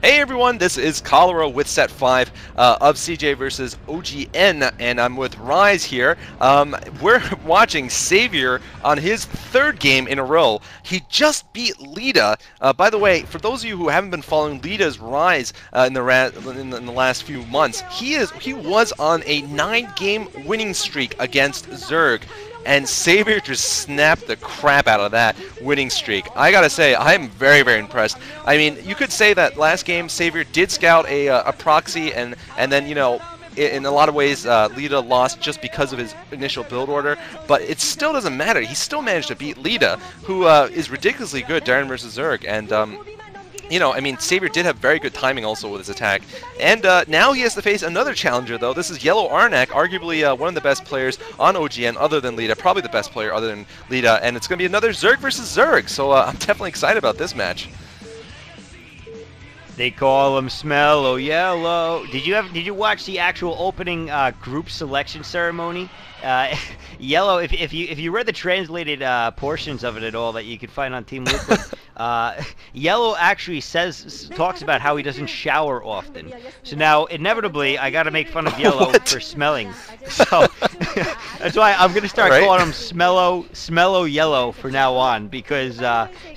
Hey everyone, this is Cholera with set 5 of CJ versus OGN, and I'm with Rise here. We're watching Savior on his third game in a row. He just beat Lita. By the way, for those of you who haven't been following Lita's rise in the last few months, he was on a 9-game winning streak against Zerg. And Savior just snapped the crap out of that winning streak. I gotta say, I'm very, very impressed. I mean, you could say that last game Savior did scout a proxy, and then, you know, in a lot of ways, Lita lost just because of his initial build order, but it still doesn't matter. He still managed to beat Lita, who is ridiculously good, Darren versus Zerg, and you know, I mean, Savior did have very good timing also with his attack. And now he has to face another challenger, though. This is yArnc, arguably one of the best players on OGN other than Lita, probably the best player other than Lita, and it's going to be another Zerg versus Zerg, so I'm definitely excited about this match. They call him Smello Yellow. Did you watch the actual opening group selection ceremony? Yellow. If you read the translated portions of it at all that you could find on Team Liquid, Yellow actually talks about how he doesn't shower often. So now inevitably I got to make fun of Yellow for smelling. So that's why I'm gonna start calling him Smello Yellow from now on, because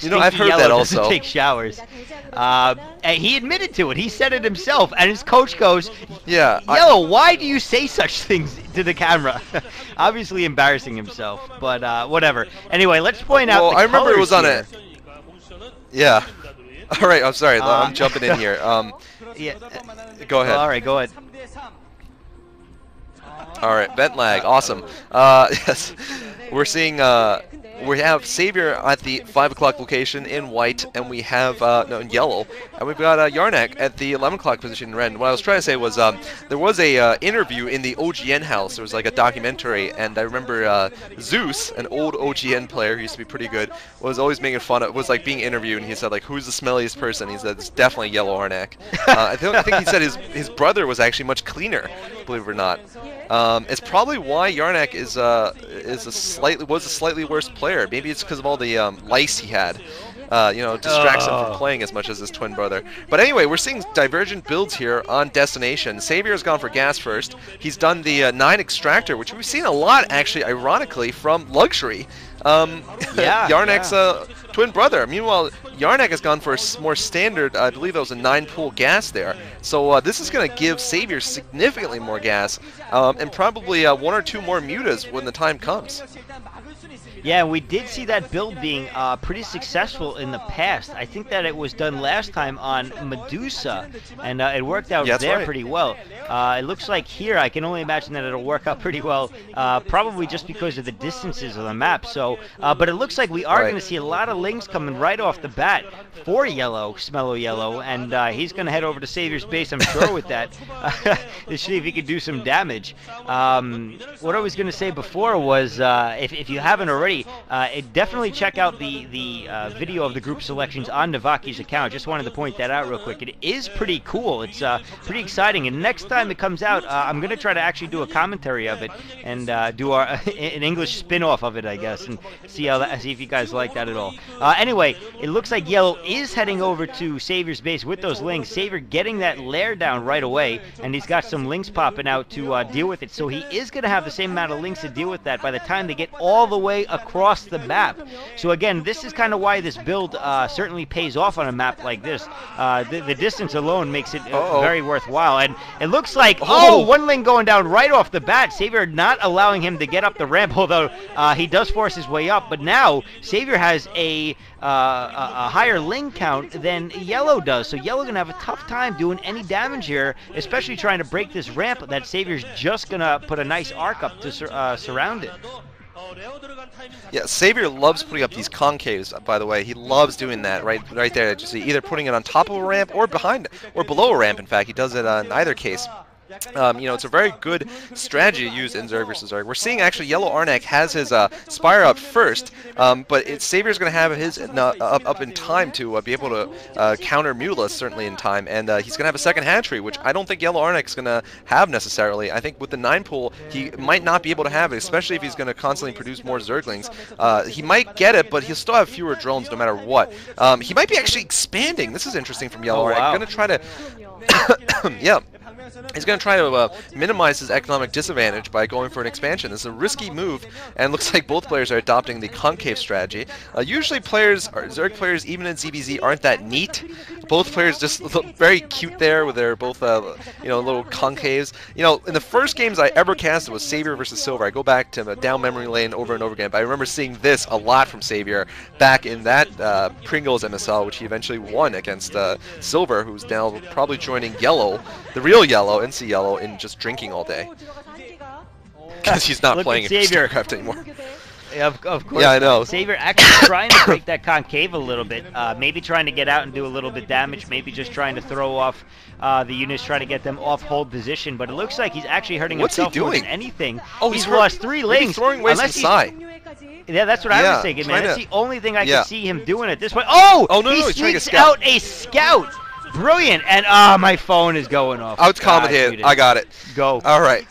you know, I've heard Yellow that also doesn't take showers. And he admitted to it. He said it himself, and his coach goes, "Yeah, Yellow, why do you say such things to the camera?" Obviously embarrassing himself, but whatever. Anyway, let's point out. Well, I remember it was on here. Yeah. All right. I'm sorry. I'm jumping in here. Yeah. Go ahead. All right. Go ahead. All right. Vent lag. Awesome. Yes. We're seeing. We have Savior at the 5 o'clock location in white, and we have no, in yellow, and we've got yArnc at the 11 o'clock position in red. And what I was trying to say was there was a interview in the OGN house. There was like a documentary, and I remember Zeus, an old OGN player who used to be pretty good, was always making fun of, was like being interviewed, and he said like, who's the smelliest person? He said it's definitely yArnc. I think he said his brother was actually much cleaner, believe it or not. It's probably why yArnc was a slightly worse player. Maybe it's because of all the lice he had. You know, distracts him from playing as much as his twin brother. But anyway, we're seeing divergent builds here on Destination. Savior has gone for gas first. He's done the 9 Extractor, which we've seen a lot, actually, ironically, from Luxury. yArnc's twin brother. Meanwhile, yArnc has gone for a more standard, I believe that was a 9-pool gas there. So this is going to give Savior significantly more gas, and probably 1 or 2 more mutas when the time comes. Yeah, we did see that build being pretty successful in the past. I think that it was done last time on Medusa, and it worked out pretty well. It looks like here, I can only imagine that it'll work out pretty well, probably just because of the distances of the map. So, but it looks like we are going to see a lot of links coming right off the bat for Yellow, Smello Yellow, and he's going to head over to Savior's base, I'm sure, with that, to see if he can do some damage. What I was going to say before was, if you haven't already, definitely check out the video of the group selections on Navaki's account. Just wanted to point that out real quick. It is pretty cool. It's pretty exciting. And next time it comes out, I'm going to try to actually do a commentary of it and do an English spin-off of it, I guess, and see if you guys like that at all. Anyway, it looks like Yellow is heading over to Savior's base with those links. Savior getting that lair down right away, and he's got some links popping out to deal with it. So he is going to have the same amount of links to deal with that by the time they get all the way across the map. So again, this is kind of why this build certainly pays off on a map like this. The distance alone makes it very worthwhile. And it looks like, one link going down right off the bat. Savior not allowing him to get up the ramp, although he does force his way up. But now Savior has a higher link count than Yellow does. So Yellow going to have a tough time doing any damage here, especially trying to break this ramp that Savior's just going to put a nice arc up to surround it. Yeah, Savior loves putting up these concaves, by the way. He loves doing that right there. You see, either putting it on top of a ramp or behind or below a ramp, in fact. He does it in either case. You know, it's a very good strategy to use in Zerg versus Zerg. We're seeing actually yArnc has his Spire up first, but Savior's going to have his up in time to be able to counter Mutalisk certainly in time, and he's going to have a second hatchery, which I don't think yArnc is going to have necessarily. I think with the 9 pool, he might not be able to have it, especially if he's going to constantly produce more Zerglings. He might get it, but he'll still have fewer drones no matter what. He might be actually expanding. This is interesting from yArnc. Oh, wow. Going to try to, yeah. He's going to try to minimize his economic disadvantage by going for an expansion. This is a risky move, and looks like both players are adopting the concave strategy. Usually Zerg players, even in ZVZ, aren't that neat. Both players just look very cute there with their both, you know, little concaves. You know, in the first games I ever casted was Savior versus Silver. I go back to down memory lane over and over again, but I remember seeing this a lot from Savior back in that Pringles MSL, which he eventually won against Silver, who's now probably joining Yellow, the real Yellow, NC Yellow, in just drinking all day. Because he's not playing StarCraft anymore. Of course. Yeah, I know. Savior actually trying to break that concave a little bit. Maybe trying to get out and do a little bit damage. Maybe just trying to throw off the units, trying to get them off hold position. But it looks like he's actually hurting himself more than anything. Oh, he's lost 3 lings. Throwing away some Psy. Yeah, that's what I was thinking, man. That's the only thing I can see him doing at this point. Oh! No, he he's trying to sneaks out a scout! Brilliant! And my phone is going off. Oh, it's commentated. I got it. Go. All right.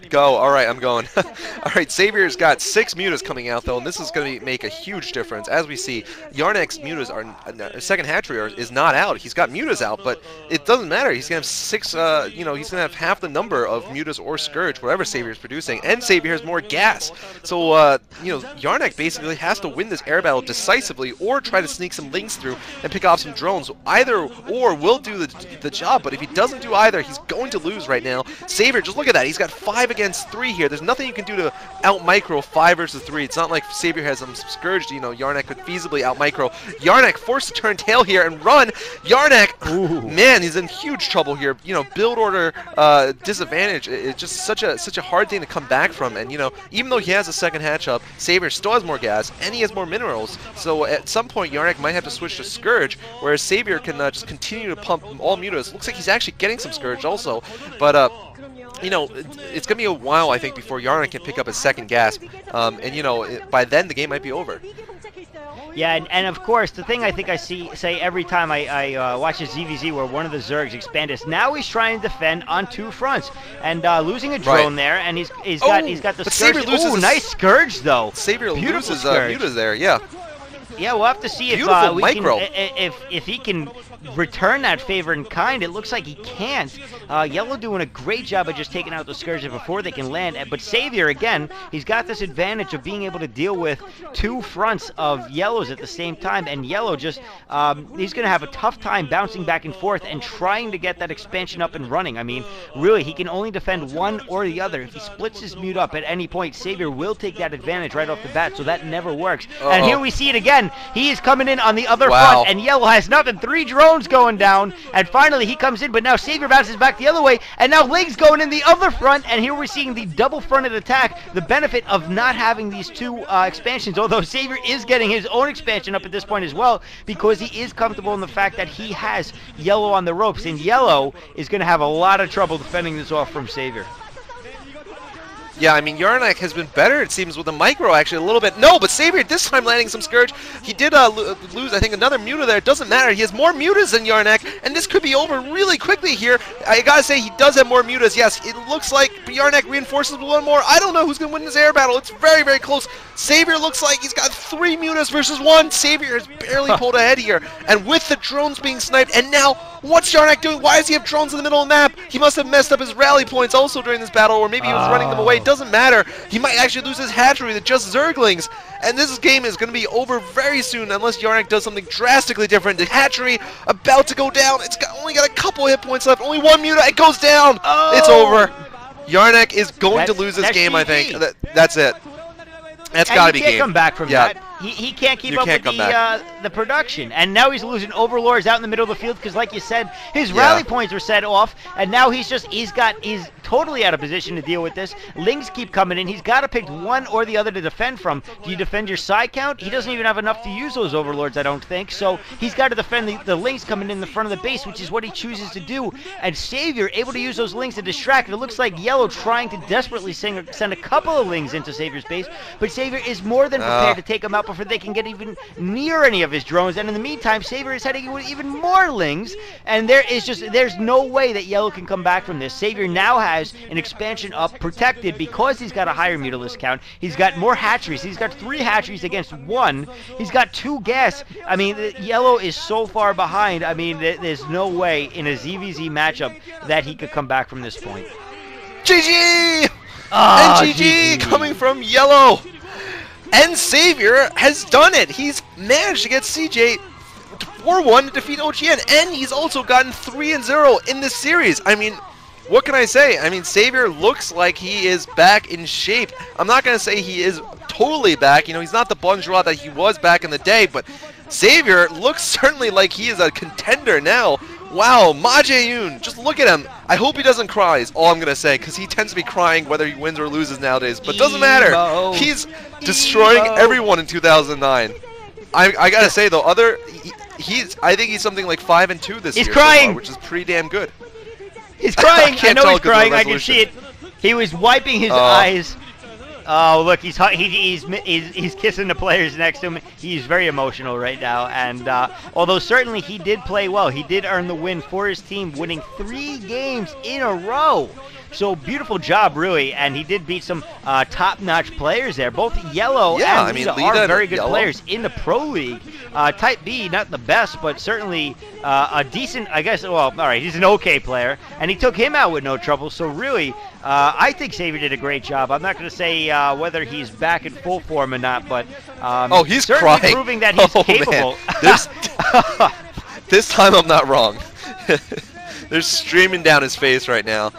Go. All right, I'm going. All right, Savior's got 6 mutas coming out, though, and this is going to make a huge difference. As we see, yArnc's mutas are, second hatchery is not out. He's got mutas out, but it doesn't matter. He's going to have 6, you know, he's going to have half the number of mutas or Scourge, whatever Savior's producing, and Savior has more gas. So, you know, yArnc basically has to win this air battle decisively or try to sneak some links through and pick off some drones. Either or will do the job, but if he doesn't do either, he's going to lose right now. Savior, just look at that. He's got 5 against 3 here. There's nothing you can do to out-micro 5 versus 3. It's not like Savior has some Scourge, you know, yArnc could feasibly out-micro. yArnc forced to turn tail here and run. yArnc, man, he's in huge trouble here. You know, build order disadvantage is just such a hard thing to come back from. And, you know, even though he has a second hatch up, Savior still has more gas, and he has more minerals. So at some point, yArnc might have to switch to Scourge, whereas Savior can just continue to pump all mutas. Looks like he's actually getting some Scourge also, but you know, it's going to be a while, I think, before yArnc can pick up his second gas, and you know, by then the game might be over. Yeah, and of course, the thing I think I say every time I watch a ZVZ where one of the Zergs expand is now he's trying to defend on 2 fronts and losing a drone there, and he's got the Scourge. Ooh, nice Scourge though. Savior loses mutas there, yeah. Yeah, we'll have to see if if he can return that favor in kind. It looks like he can't. Yellow doing a great job of just taking out the Scourges before they can land. But Savior, again, he's got this advantage of being able to deal with 2 fronts of Yellows at the same time. And Yellow just, he's going to have a tough time bouncing back and forth and trying to get that expansion up and running. I mean, really, he can only defend one or the other. If he splits his mute up at any point, Savior will take that advantage right off the bat, so that never works. And here we see it again. He is coming in on the other front, and Yellow has nothing. 3 drones going down, and finally he comes in, but now Savior bounces back the other way, and now Lig's going in the other front, and here we're seeing the double fronted attack, the benefit of not having these 2 expansions, although Savior is getting his own expansion up at this point as well, because he is comfortable in the fact that he has Yellow on the ropes, and Yellow is going to have a lot of trouble defending this off from Savior. Yeah, I mean, yArnc has been better, it seems, with the micro, actually, a little bit. No, but Savior this time landing some Scourge. He did lose, I think, another muta there. It doesn't matter. He has more mutas than yArnc, and this could be over really quickly here. I gotta say, he does have more mutas. Yes, it looks like yArnc reinforces with 1 more. I don't know who's gonna win this air battle. It's very, very close. Savior looks like he's got 3 mutas versus 1. Savior has barely pulled ahead here. And with the drones being sniped, and now, what's yArnc doing? Why does he have drones in the middle of the map? He must have messed up his rally points also during this battle, or maybe he was running them away. Doesn't matter. He might actually lose his hatchery to just Zerglings. And this game is going to be over very soon unless yArnc does something drastically different. The hatchery about to go down. It's only got a couple hit points left. Only 1 muta. It goes down. It's over. yArnc is going to lose this game, I think. That's it. That's got to be game. You can't come back from that. He can't keep You up can't with come back. the production, and now he's losing overlords out in the middle of the field because, like you said, his Yeah. rally points were set off, and now he's totally out of position to deal with this. Lings keep coming in. He's got to pick one or the other to defend from. Do you defend your side count? He doesn't even have enough to use those overlords, I don't think. So he's got to defend the Lings coming in the front of the base, which is what he chooses to do. And Savior able to use those Lings to distract. It looks like Yellow trying to desperately send a couple of Lings into Savior's base, but Savior is more than prepared to take them out before they can get even near any of his drones. And in the meantime, Savior is heading with even more Lings, and there's no way that Yellow can come back from this. Savior now has an expansion up protected because he's got a higher Mutalisk count. He's got more hatcheries. He's got 3 hatcheries against 1. He's got 2 gas. I mean, Yellow is so far behind. I mean, there's no way in a ZVZ matchup that he could come back from this point. GG! Oh, and GG coming from Yellow. And Savior has done it. He's managed to get CJ 4-1 to defeat OGN, and he's also gotten 3-0 in this series. I mean, what can I say? I mean, Savior looks like he is back in shape. I'm not going to say he is totally back. You know, he's not the Bonjour that he was back in the day, but Savior looks certainly like he is a contender now. Wow, Ma Jae-yoon, just look at him. I hope he doesn't cry is all I'm going to say, because he tends to be crying whether he wins or loses nowadays. But it doesn't matter. He's destroying everyone in 2009. I got to say, though, I think he's something like 5-2 this year. He's crying! So far, which is pretty damn good. He's crying. I know he's crying. I can resolution. see it. He was wiping his eyes. Oh, look, he's kissing the players next to him. He's very emotional right now. And although certainly he did play well, he did earn the win for his team, winning 3 games in a row. So beautiful job, really. And he did beat some top-notch players there. Both Yellow and Lita are very good players in the Pro League. Type B, not the best, but certainly a decent, I guess, well, all right, he's an okay player. And he took him out with no trouble. So really, I think Savior did a great job. I'm not going to say whether he's back in full form or not, but he's certainly crying. Proving that he's capable. This time I'm not wrong. They're streaming down his face right now.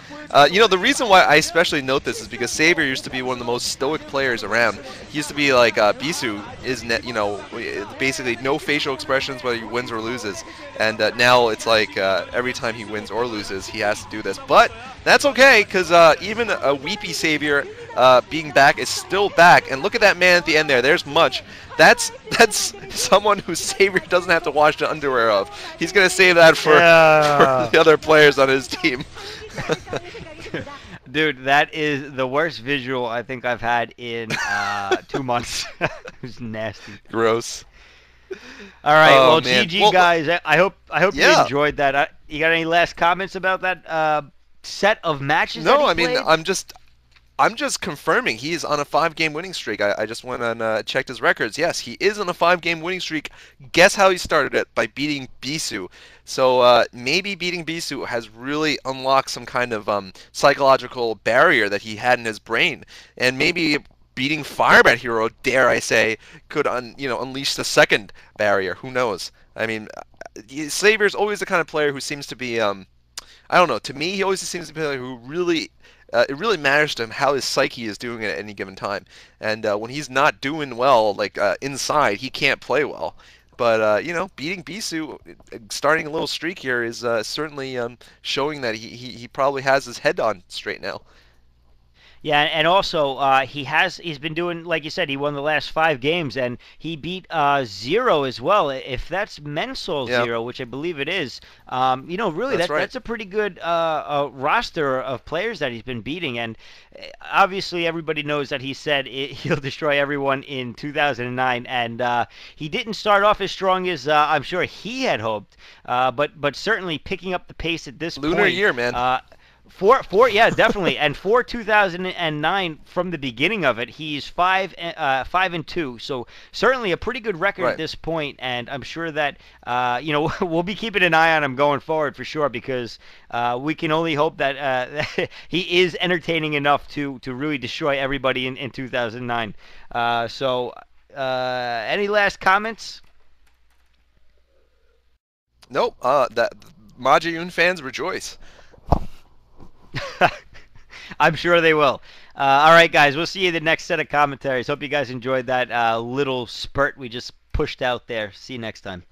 You know, the reason why I especially note this is because Savior used to be one of the most stoic players around. He used to be like Bisu, you know, basically no facial expressions whether he wins or loses. And now it's like every time he wins or loses, he has to do this. But that's okay, because even a weepy Savior being back is still back. And look at that man at the end there. There's Munch. That's someone who Savior doesn't have to wash the underwear of. He's going to save that for the other players on his team. Dude, that is the worst visual I think I've had in 2 months. It was nasty. Gross. All right, well, man. GG, guys. I hope you Yeah. enjoyed that. You got any last comments about that set of matches? No, that he I mean, played? I'm just confirming he's on a 5-game winning streak. I just went and checked his records. Yes, he is on a 5-game winning streak. Guess how he started it? By beating Bisu. So maybe beating Bisu has really unlocked some kind of psychological barrier that he had in his brain, and maybe beating Firebat Hero, dare I say, could unleash the second barrier. Who knows? I mean, Savior's always the kind of player who seems to be I don't know. To me, he always seems to be a player who really it really matters to him how his psyche is doing at any given time. And when he's not doing well, like inside, he can't play well. But you know, beating Bisu, starting a little streak here is certainly showing that he probably has his head on straight now. Yeah, and also he's been doing, like you said, he won the last 5 games, and he beat Zero as well. If that's Mensol Zero, which I believe it is, you know, really that's a pretty good roster of players that he's been beating. And obviously, everybody knows that he said he'll destroy everyone in 2009, and he didn't start off as strong as I'm sure he had hoped, but certainly picking up the pace at this point. Lunar year, man. Yeah, definitely. And for 2009, from the beginning of it, he's 5-2. So certainly a pretty good record at this point. And I'm sure that you know, we'll be keeping an eye on him going forward for sure, because we can only hope that he is entertaining enough to really destroy everybody in 2009. So any last comments? Nope. That Ma Jae-yoon fans rejoice. I'm sure they will. All right, guys, we'll see you in the next set of commentaries. Hope you guys enjoyed that little spurt we just pushed out there. See you next time.